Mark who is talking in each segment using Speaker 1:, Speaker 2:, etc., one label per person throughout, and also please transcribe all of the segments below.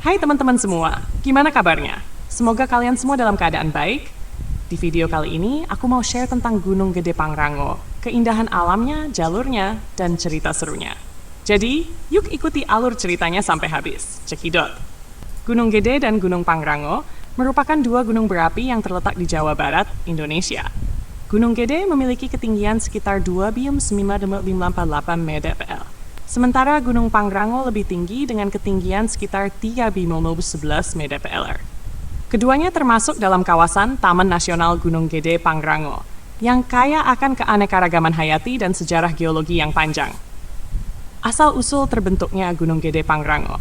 Speaker 1: Hai teman-teman semua, gimana kabarnya? Semoga kalian semua dalam keadaan baik. Di video kali ini, aku mau share tentang Gunung Gede Pangrango, keindahan alamnya, jalurnya, dan cerita serunya. Jadi, yuk ikuti alur ceritanya sampai habis. Cekidot. Gunung Gede dan Gunung Pangrango merupakan dua gunung berapi yang terletak di Jawa Barat, Indonesia. Gunung Gede memiliki ketinggian sekitar 2,948 mdpl. Sementara Gunung Pangrango lebih tinggi dengan ketinggian sekitar 3,11 mdpl. Keduanya termasuk dalam kawasan Taman Nasional Gunung Gede Pangrango, yang kaya akan keanekaragaman hayati dan sejarah geologi yang panjang. Asal-usul terbentuknya Gunung Gede Pangrango.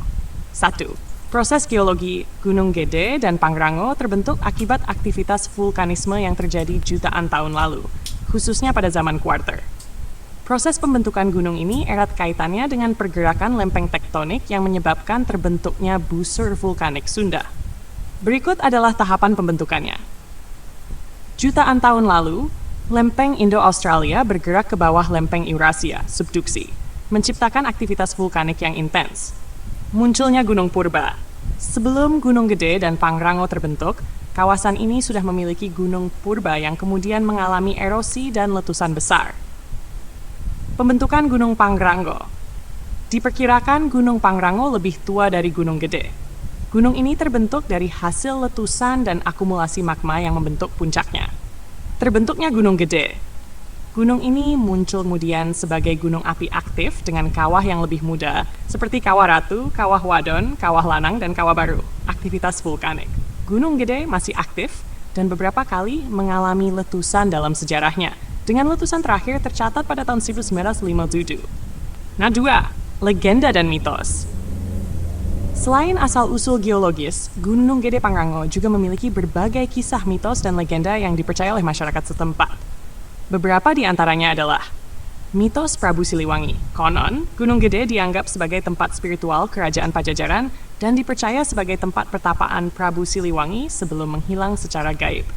Speaker 1: 1. Proses geologi Gunung Gede dan Pangrango terbentuk akibat aktivitas vulkanisme yang terjadi jutaan tahun lalu, khususnya pada zaman Kuarter. Proses pembentukan gunung ini erat kaitannya dengan pergerakan lempeng tektonik yang menyebabkan terbentuknya busur vulkanik Sunda. Berikut adalah tahapan pembentukannya. Jutaan tahun lalu, lempeng Indo-Australia bergerak ke bawah lempeng Eurasia, subduksi, menciptakan aktivitas vulkanik yang intens. Munculnya Gunung Purba. Sebelum Gunung Gede dan Pangrango terbentuk, kawasan ini sudah memiliki Gunung Purba yang kemudian mengalami erosi dan letusan besar. Pembentukan Gunung Pangrango. Diperkirakan Gunung Pangrango lebih tua dari Gunung Gede. Gunung ini terbentuk dari hasil letusan dan akumulasi magma yang membentuk puncaknya. Terbentuknya Gunung Gede. Gunung ini muncul kemudian sebagai gunung api aktif dengan kawah yang lebih muda, seperti Kawah Ratu, Kawah Wadon, Kawah Lanang, dan Kawah Baru, aktivitas vulkanik. Gunung Gede masih aktif dan beberapa kali mengalami letusan dalam sejarahnya, dengan letusan terakhir tercatat pada tahun 1957. Nah, 2. Legenda dan mitos. Selain asal-usul geologis, Gunung Gede Pangrango juga memiliki berbagai kisah mitos dan legenda yang dipercaya oleh masyarakat setempat. Beberapa di antaranya adalah mitos Prabu Siliwangi. Konon, Gunung Gede dianggap sebagai tempat spiritual kerajaan Pajajaran dan dipercaya sebagai tempat pertapaan Prabu Siliwangi sebelum menghilang secara gaib.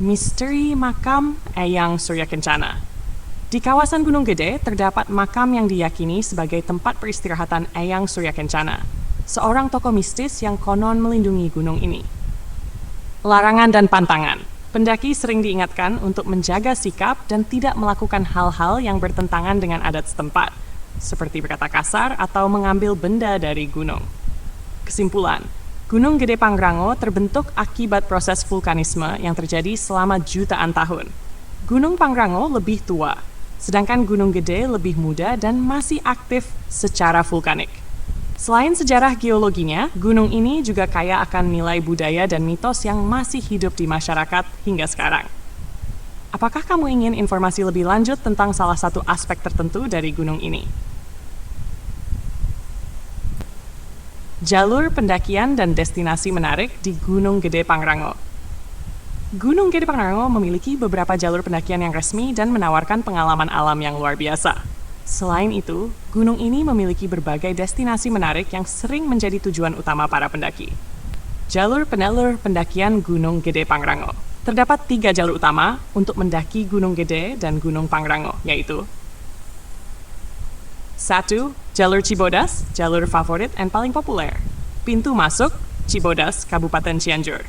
Speaker 1: Misteri makam Eyang Surya Kencana. Di kawasan Gunung Gede terdapat makam yang diyakini sebagai tempat peristirahatan Eyang Surya Kencana, seorang tokoh mistis yang konon melindungi gunung ini. Larangan dan pantangan. Pendaki sering diingatkan untuk menjaga sikap dan tidak melakukan hal-hal yang bertentangan dengan adat setempat, seperti berkata kasar atau mengambil benda dari gunung. Kesimpulan, Gunung Gede Pangrango terbentuk akibat proses vulkanisme yang terjadi selama jutaan tahun. Gunung Pangrango lebih tua, sedangkan Gunung Gede lebih muda dan masih aktif secara vulkanik. Selain sejarah geologinya, gunung ini juga kaya akan nilai budaya dan mitos yang masih hidup di masyarakat hingga sekarang. Apakah kamu ingin informasi lebih lanjut tentang salah satu aspek tertentu dari gunung ini? Jalur pendakian dan destinasi menarik di Gunung Gede Pangrango. Gunung Gede Pangrango memiliki beberapa jalur pendakian yang resmi dan menawarkan pengalaman alam yang luar biasa. Selain itu, gunung ini memiliki berbagai destinasi menarik yang sering menjadi tujuan utama para pendaki. Jalur pendakian Gunung Gede Pangrango. Terdapat 3 jalur utama untuk mendaki Gunung Gede dan Gunung Pangrango, yaitu 1. Jalur Cibodas, jalur favorit dan paling populer. Pintu masuk, Cibodas, Kabupaten Cianjur.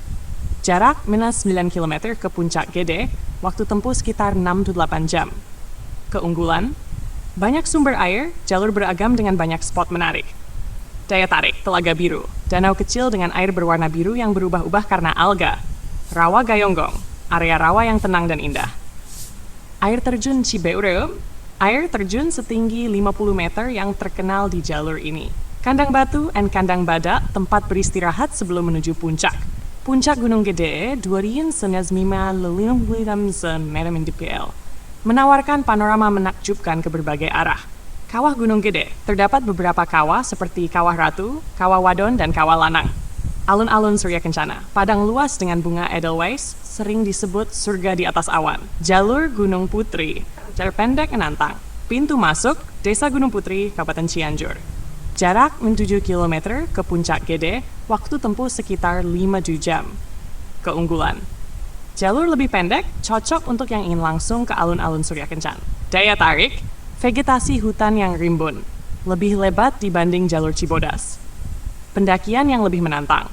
Speaker 1: Jarak minus 9 km ke Puncak Gede, waktu tempuh sekitar 6-8 jam. Keunggulan, banyak sumber air, jalur beragam dengan banyak spot menarik. Daya tarik, Telaga Biru, danau kecil dengan air berwarna biru yang berubah-ubah karena alga. Rawa Gayonggong, area rawa yang tenang dan indah. Air terjun Cibeureup, air terjun setinggi 50 meter yang terkenal di jalur ini. Kandang Batu dan Kandang Badak, tempat beristirahat sebelum menuju puncak. Puncak Gunung Gede, 2.955 mdpl. Menawarkan panorama menakjubkan ke berbagai arah. Kawah Gunung Gede, terdapat beberapa kawah seperti Kawah Ratu, Kawah Wadon, dan Kawah Lanang. Alun-alun Surya Kencana, padang luas dengan bunga Edelweiss, sering disebut surga di atas awan. Jalur Gunung Putri, jalur pendek Enantang. Pintu masuk, Desa Gunung Putri, Kabupaten Cianjur. Jarak 7 km ke Puncak Gede, waktu tempuh sekitar 5 jam. Keunggulan, jalur lebih pendek, cocok untuk yang ingin langsung ke alun-alun Surya Kencana. Daya tarik, vegetasi hutan yang rimbun, lebih lebat dibanding jalur Cibodas. pendakian yang lebih menantang.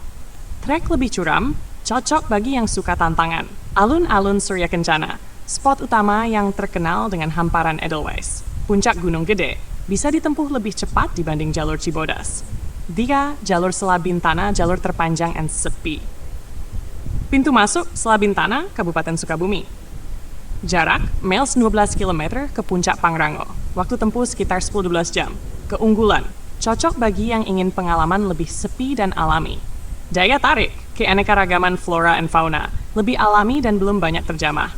Speaker 1: Trek lebih curam, cocok bagi yang suka tantangan. Alun-alun Surya Kencana, spot utama yang terkenal dengan hamparan Edelweiss. Puncak Gunung Gede bisa ditempuh lebih cepat dibanding jalur Cibodas. 3. Jalur Selabintana, jalur terpanjang and sepi. Pintu masuk Selabintana, Kabupaten Sukabumi. Jarak, miles 12 km ke Puncak Pangrango. Waktu tempuh sekitar 10-12 jam. Keunggulan, cocok bagi yang ingin pengalaman lebih sepi dan alami. Daya tarik, keanekaragaman flora and fauna, lebih alami dan belum banyak terjamah.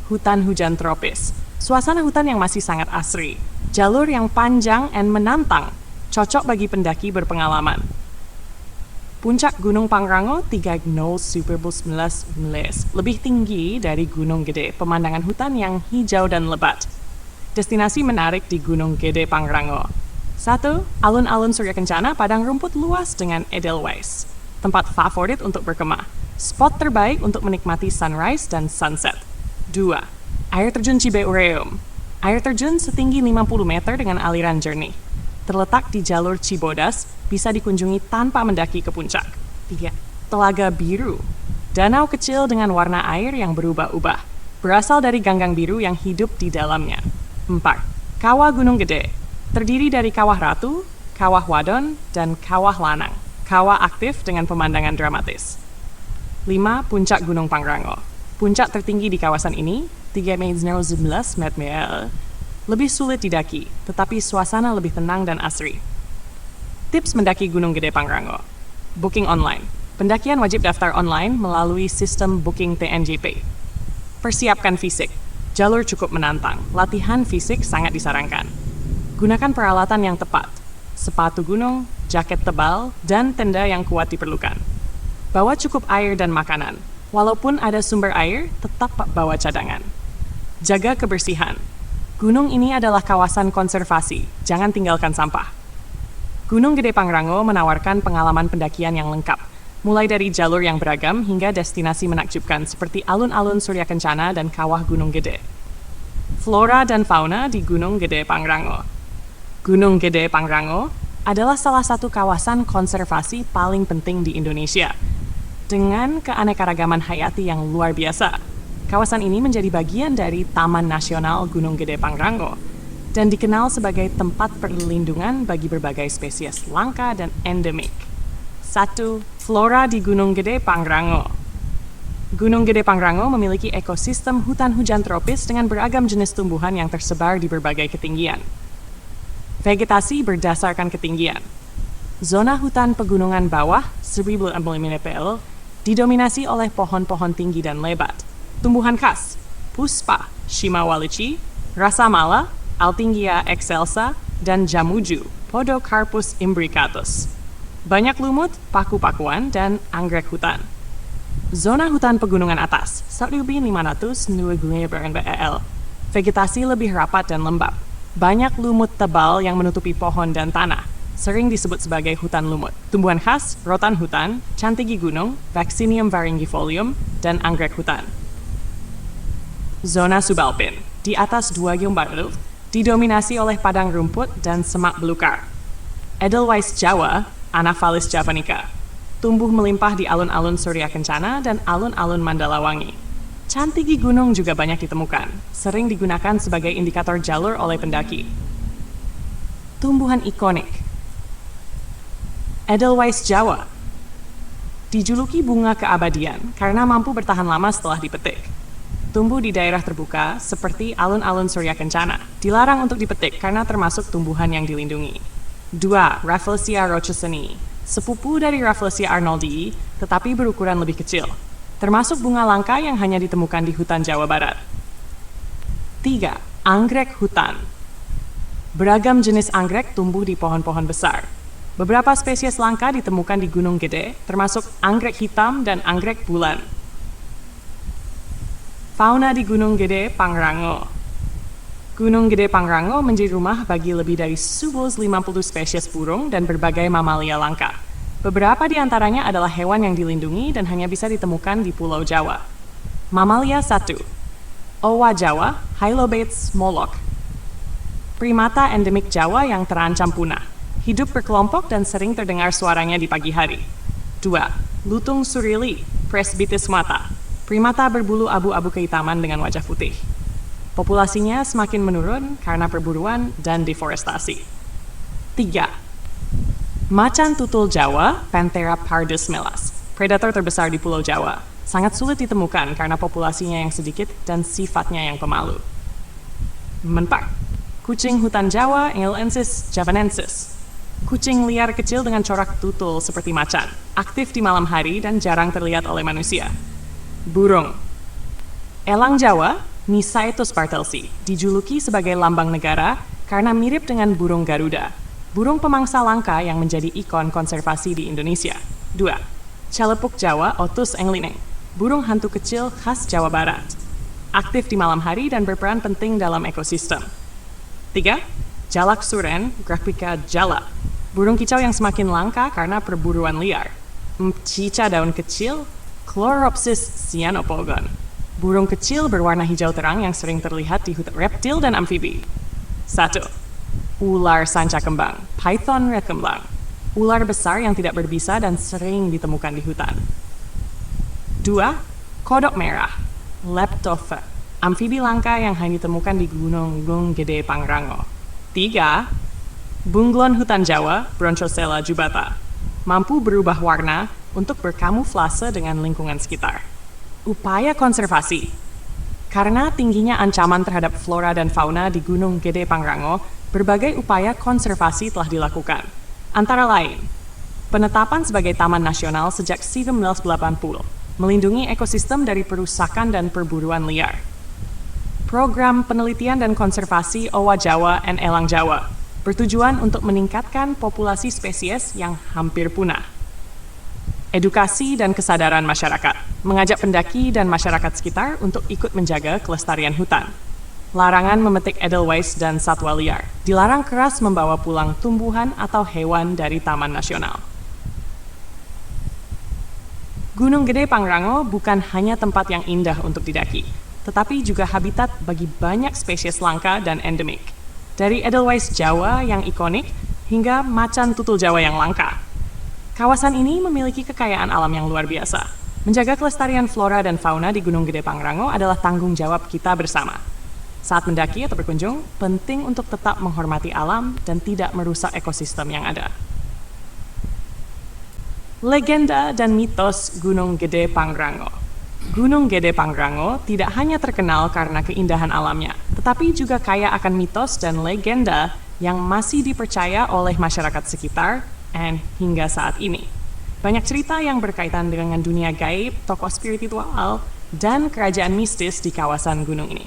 Speaker 1: Hutan hujan tropis, suasana hutan yang masih sangat asri. Jalur yang panjang and menantang, cocok bagi pendaki berpengalaman. Puncak Gunung Pangrango 3 Superbus 19 lebih tinggi dari Gunung Gede, pemandangan hutan yang hijau dan lebat. Destinasi menarik di Gunung Gede Pangrango. 1. Alun-alun Surya Kencana, padang rumput luas dengan Edelweiss. Tempat favorit untuk berkemah. Spot terbaik untuk menikmati sunrise dan sunset. 2. Air terjun Cibeureum. Air terjun setinggi 50 meter dengan aliran jernih. Terletak di jalur Cibodas, bisa dikunjungi tanpa mendaki ke puncak. 3. Telaga Biru. Danau kecil dengan warna air yang berubah-ubah. Berasal dari ganggang biru yang hidup di dalamnya. 4. Kawah Gunung Gede. Terdiri dari Kawah Ratu, Kawah Wadon, dan Kawah Lanang. Kawah aktif dengan pemandangan dramatis. 5. Puncak Gunung Pangrango. Puncak tertinggi di kawasan ini, 3.011 meter, lebih sulit didaki, tetapi suasana lebih tenang dan asri. Tips mendaki Gunung Gede Pangrango. Booking online. Pendakian wajib daftar online melalui sistem booking TNJP. Persiapkan fisik. Jalur cukup menantang. Latihan fisik sangat disarankan. Gunakan peralatan yang tepat. Sepatu gunung, jaket tebal, dan tenda yang kuat diperlukan. Bawa cukup air dan makanan. Walaupun ada sumber air, tetap bawa cadangan. Jaga kebersihan. Gunung ini adalah kawasan konservasi, jangan tinggalkan sampah. Gunung Gede Pangrango menawarkan pengalaman pendakian yang lengkap, mulai dari jalur yang beragam hingga destinasi menakjubkan seperti alun-alun Surya Kencana dan Kawah Gunung Gede. Flora dan fauna di Gunung Gede Pangrango. Gunung Gede Pangrango adalah salah satu kawasan konservasi paling penting di Indonesia, dengan keanekaragaman hayati yang luar biasa. Kawasan ini menjadi bagian dari Taman Nasional Gunung Gede Pangrango dan dikenal sebagai tempat perlindungan bagi berbagai spesies langka dan endemik. 1. Flora di Gunung Gede Pangrango. Gunung Gede Pangrango memiliki ekosistem hutan hujan tropis dengan beragam jenis tumbuhan yang tersebar di berbagai ketinggian. Vegetasi berdasarkan ketinggian. Zona hutan pegunungan bawah 1.000 mdpl didominasi oleh pohon-pohon tinggi dan lebat. Tumbuhan khas, Puspa, Shimawalici, Rasamala, Altingia excelsa, dan Jamuju, Podocarpus imbricatus. Banyak lumut, paku-pakuan, dan anggrek hutan. Zona hutan pegunungan atas, 1.500 mdpl. Vegetasi lebih rapat dan lembab. Banyak lumut tebal yang menutupi pohon dan tanah, sering disebut sebagai hutan lumut. Tumbuhan khas, rotan hutan, cantigi gunung, Vaccinium varingifolium, dan anggrek hutan. Zona subalpin, di atas 2 Gimbaril, didominasi oleh padang rumput dan semak belukar. Edelweiss Jawa, Anaphalis javanica, tumbuh melimpah di alun-alun Surya Kencana dan alun-alun Mandalawangi. Cantigi gunung juga banyak ditemukan, sering digunakan sebagai indikator jalur oleh pendaki. Tumbuhan ikonik. Edelweiss Jawa, dijuluki bunga keabadian karena mampu bertahan lama setelah dipetik. Tumbuh di daerah terbuka seperti alun-alun Surya Kencana. Dilarang untuk dipetik karena termasuk tumbuhan yang dilindungi. 2. Rafflesia rochesoni, sepupu dari Rafflesia arnoldii, tetapi berukuran lebih kecil. Termasuk bunga langka yang hanya ditemukan di hutan Jawa Barat. 3. Anggrek hutan. Beragam jenis anggrek tumbuh di pohon-pohon besar. Beberapa spesies langka ditemukan di Gunung Gede, termasuk anggrek hitam dan anggrek bulan. Fauna di Gunung Gede Pangrango. Gunung Gede Pangrango menjadi rumah bagi lebih dari 150 spesies burung dan berbagai mamalia langka. Beberapa di antaranya adalah hewan yang dilindungi dan hanya bisa ditemukan di Pulau Jawa. Mamalia 1. Owa Jawa, Hylobates molok. Primata endemik Jawa yang terancam punah. Hidup berkelompok dan sering terdengar suaranya di pagi hari. 2. Lutung surili, Presbytis mata, primata berbulu abu-abu kehitaman dengan wajah putih. Populasinya semakin menurun karena perburuan dan deforestasi. 3. Macan tutul Jawa, Panthera pardus melas, predator terbesar di Pulau Jawa. Sangat sulit ditemukan karena populasinya yang sedikit dan sifatnya yang pemalu. 4. Kucing hutan Jawa, Engelensis javanensis. Kucing liar kecil dengan corak tutul seperti macan, aktif di malam hari dan jarang terlihat oleh manusia. Burung. Elang Jawa, Nisaetus bartelsi, dijuluki sebagai lambang negara karena mirip dengan burung Garuda, burung pemangsa langka yang menjadi ikon konservasi di Indonesia. 2. Celepuk Jawa, Otus englineng, burung hantu kecil khas Jawa Barat, aktif di malam hari dan berperan penting dalam ekosistem. 3. Jalak suren, Graphica jala, burung kicau yang semakin langka karena perburuan liar. Mchica daun kecil, Chloropsis cyanopolgon, burung kecil berwarna hijau terang yang sering terlihat di hutan reptil dan amfibi. 1. Ular sanca kembang, Python red kembang, ular besar yang tidak berbisa dan sering ditemukan di hutan. 2. Kodok merah, Leptopha, amfibi langka yang hanya ditemukan di Gunung Gede Pangrango. 3. Bunglon hutan Jawa, Bronchosella jubata, mampu berubah warna untuk berkamuflase dengan lingkungan sekitar. Upaya konservasi. Karena tingginya ancaman terhadap flora dan fauna di Gunung Gede Pangrango, berbagai upaya konservasi telah dilakukan. Antara lain, penetapan sebagai taman nasional sejak 1980, melindungi ekosistem dari perusakan dan perburuan liar. Program penelitian dan konservasi owa Jawa dan elang Jawa, bertujuan untuk meningkatkan populasi spesies yang hampir punah. Edukasi dan kesadaran masyarakat, mengajak pendaki dan masyarakat sekitar untuk ikut menjaga kelestarian hutan. Larangan memetik edelweiss dan satwa liar, dilarang keras membawa pulang tumbuhan atau hewan dari taman nasional. Gunung Gede Pangrango bukan hanya tempat yang indah untuk didaki, tetapi juga habitat bagi banyak spesies langka dan endemik. Dari edelweiss Jawa yang ikonik hingga macan tutul Jawa yang langka. Kawasan ini memiliki kekayaan alam yang luar biasa. Menjaga kelestarian flora dan fauna di Gunung Gede Pangrango adalah tanggung jawab kita bersama. Saat mendaki atau berkunjung, penting untuk tetap menghormati alam dan tidak merusak ekosistem yang ada. Legenda dan mitos Gunung Gede Pangrango. Gunung Gede Pangrango tidak hanya terkenal karena keindahan alamnya, tetapi juga kaya akan mitos dan legenda yang masih dipercaya oleh masyarakat sekitar dan hingga saat ini. Banyak cerita yang berkaitan dengan dunia gaib, tokoh spiritual, dan kerajaan mistis di kawasan gunung ini.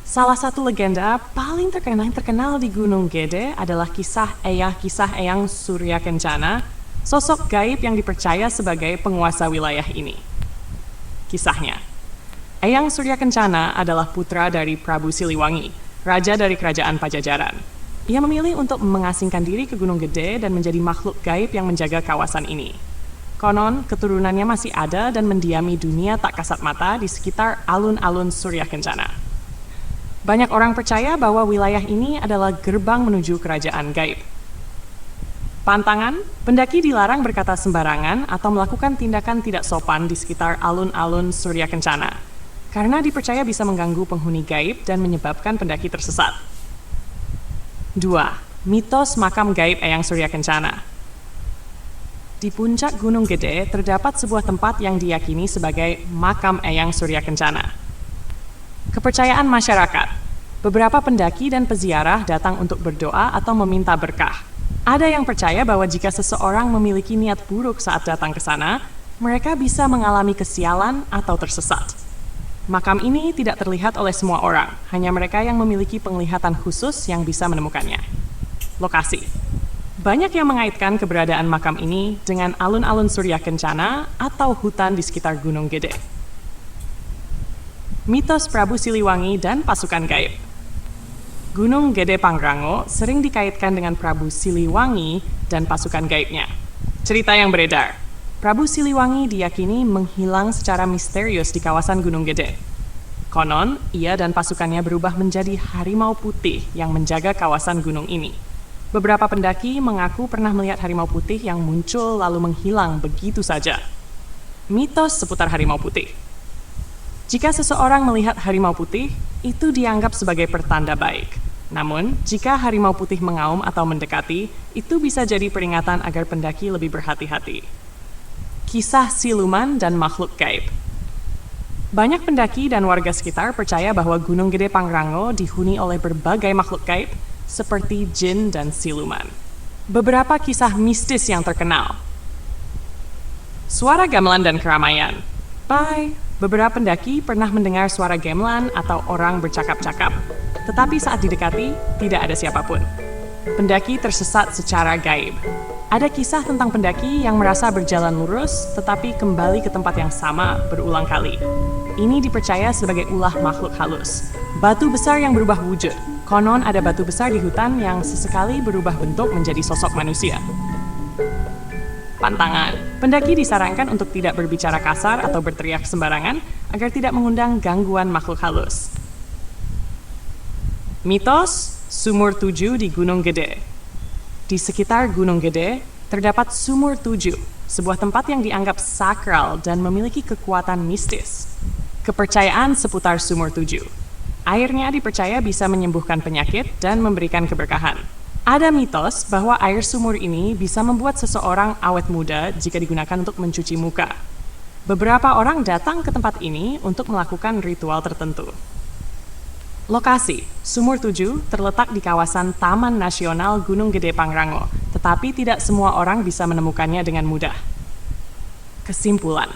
Speaker 1: Salah satu legenda paling terkenal di Gunung Gede adalah kisah Eyang Surya Kencana, sosok gaib yang dipercaya sebagai penguasa wilayah ini. Kisahnya, Eyang Surya Kencana adalah putra dari Prabu Siliwangi, raja dari kerajaan Pajajaran. Ia memilih untuk mengasingkan diri ke Gunung Gede dan menjadi makhluk gaib yang menjaga kawasan ini. Konon, keturunannya masih ada dan mendiami dunia tak kasat mata di sekitar alun-alun Surya Kencana. Banyak orang percaya bahwa wilayah ini adalah gerbang menuju kerajaan gaib. Pantangan, pendaki dilarang berkata sembarangan atau melakukan tindakan tidak sopan di sekitar alun-alun Surya Kencana, karena dipercaya bisa mengganggu penghuni gaib dan menyebabkan pendaki tersesat. 2. Mitos makam gaib Eyang Surya Kencana. Di puncak Gunung Gede terdapat sebuah tempat yang diyakini sebagai makam Eyang Surya Kencana. Kepercayaan masyarakat, beberapa pendaki dan peziarah datang untuk berdoa atau meminta berkah. Ada yang percaya bahwa jika seseorang memiliki niat buruk saat datang ke sana, mereka bisa mengalami kesialan atau tersesat. Makam ini tidak terlihat oleh semua orang, hanya mereka yang memiliki penglihatan khusus yang bisa menemukannya. Lokasi. Banyak yang mengaitkan keberadaan makam ini dengan alun-alun Surya Kencana atau hutan di sekitar Gunung Gede. Mitos Prabu Siliwangi dan pasukan gaib. Gunung Gede Pangrango sering dikaitkan dengan Prabu Siliwangi dan pasukan gaibnya. Cerita yang beredar, Prabu Siliwangi diyakini menghilang secara misterius di kawasan Gunung Gede. Konon, ia dan pasukannya berubah menjadi harimau putih yang menjaga kawasan gunung ini. Beberapa pendaki mengaku pernah melihat harimau putih yang muncul lalu menghilang begitu saja. Mitos seputar harimau putih. Jika seseorang melihat harimau putih, itu dianggap sebagai pertanda baik. Namun, jika harimau putih mengaum atau mendekati, itu bisa jadi peringatan agar pendaki lebih berhati-hati. Kisah siluman dan makhluk gaib. Banyak pendaki dan warga sekitar percaya bahwa Gunung Gede Pangrango dihuni oleh berbagai makhluk gaib, seperti jin dan siluman. Beberapa kisah mistis yang terkenal. Suara gamelan dan keramaian. Beberapa pendaki pernah mendengar suara gamelan atau orang bercakap-cakap, tetapi saat didekati, tidak ada siapapun. Pendaki tersesat secara gaib. Ada kisah tentang pendaki yang merasa berjalan lurus, tetapi kembali ke tempat yang sama berulang kali. Ini dipercaya sebagai ulah makhluk halus. Batu besar yang berubah wujud. Konon ada batu besar di hutan yang sesekali berubah bentuk menjadi sosok manusia. Pantangan. Pendaki disarankan untuk tidak berbicara kasar atau berteriak sembarangan agar tidak mengundang gangguan makhluk halus. Mitos Sumur Tujuh di Gunung Gede. Di sekitar Gunung Gede, terdapat Sumur Tujuh, sebuah tempat yang dianggap sakral dan memiliki kekuatan mistis. Kepercayaan seputar Sumur Tujuh. Airnya dipercaya bisa menyembuhkan penyakit dan memberikan keberkahan. Ada mitos bahwa air sumur ini bisa membuat seseorang awet muda jika digunakan untuk mencuci muka. Beberapa orang datang ke tempat ini untuk melakukan ritual tertentu. Lokasi, Sumur Tujuh terletak di kawasan Taman Nasional Gunung Gede Pangrango, tetapi tidak semua orang bisa menemukannya dengan mudah. Kesimpulan,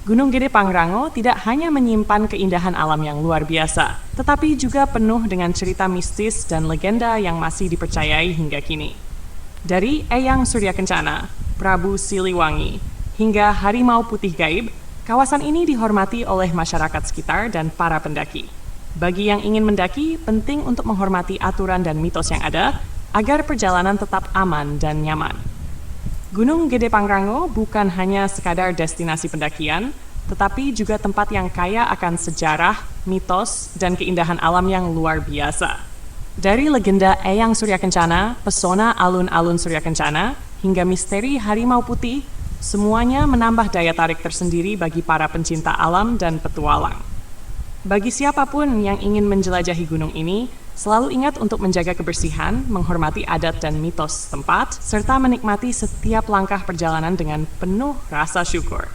Speaker 1: Gunung Gede Pangrango tidak hanya menyimpan keindahan alam yang luar biasa, tetapi juga penuh dengan cerita mistis dan legenda yang masih dipercayai hingga kini. Dari Eyang Surya Kencana, Prabu Siliwangi, hingga Harimau Putih Gaib, kawasan ini dihormati oleh masyarakat sekitar dan para pendaki. Bagi yang ingin mendaki, penting untuk menghormati aturan dan mitos yang ada, agar perjalanan tetap aman dan nyaman. Gunung Gede Pangrango bukan hanya sekadar destinasi pendakian, tetapi juga tempat yang kaya akan sejarah, mitos, dan keindahan alam yang luar biasa. Dari legenda Eyang Surya Kencana, pesona alun-alun Surya Kencana, hingga misteri harimau putih, semuanya menambah daya tarik tersendiri bagi para pencinta alam dan petualang. Bagi siapapun yang ingin menjelajahi gunung ini, selalu ingat untuk menjaga kebersihan, menghormati adat dan mitos tempat, serta menikmati setiap langkah perjalanan dengan penuh rasa syukur.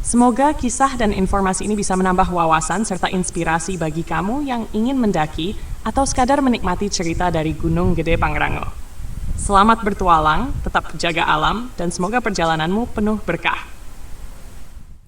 Speaker 1: Semoga kisah dan informasi ini bisa menambah wawasan serta inspirasi bagi kamu yang ingin mendaki atau sekadar menikmati cerita dari Gunung Gede Pangrango. Selamat bertualang, tetap jaga alam, dan semoga perjalananmu penuh berkah.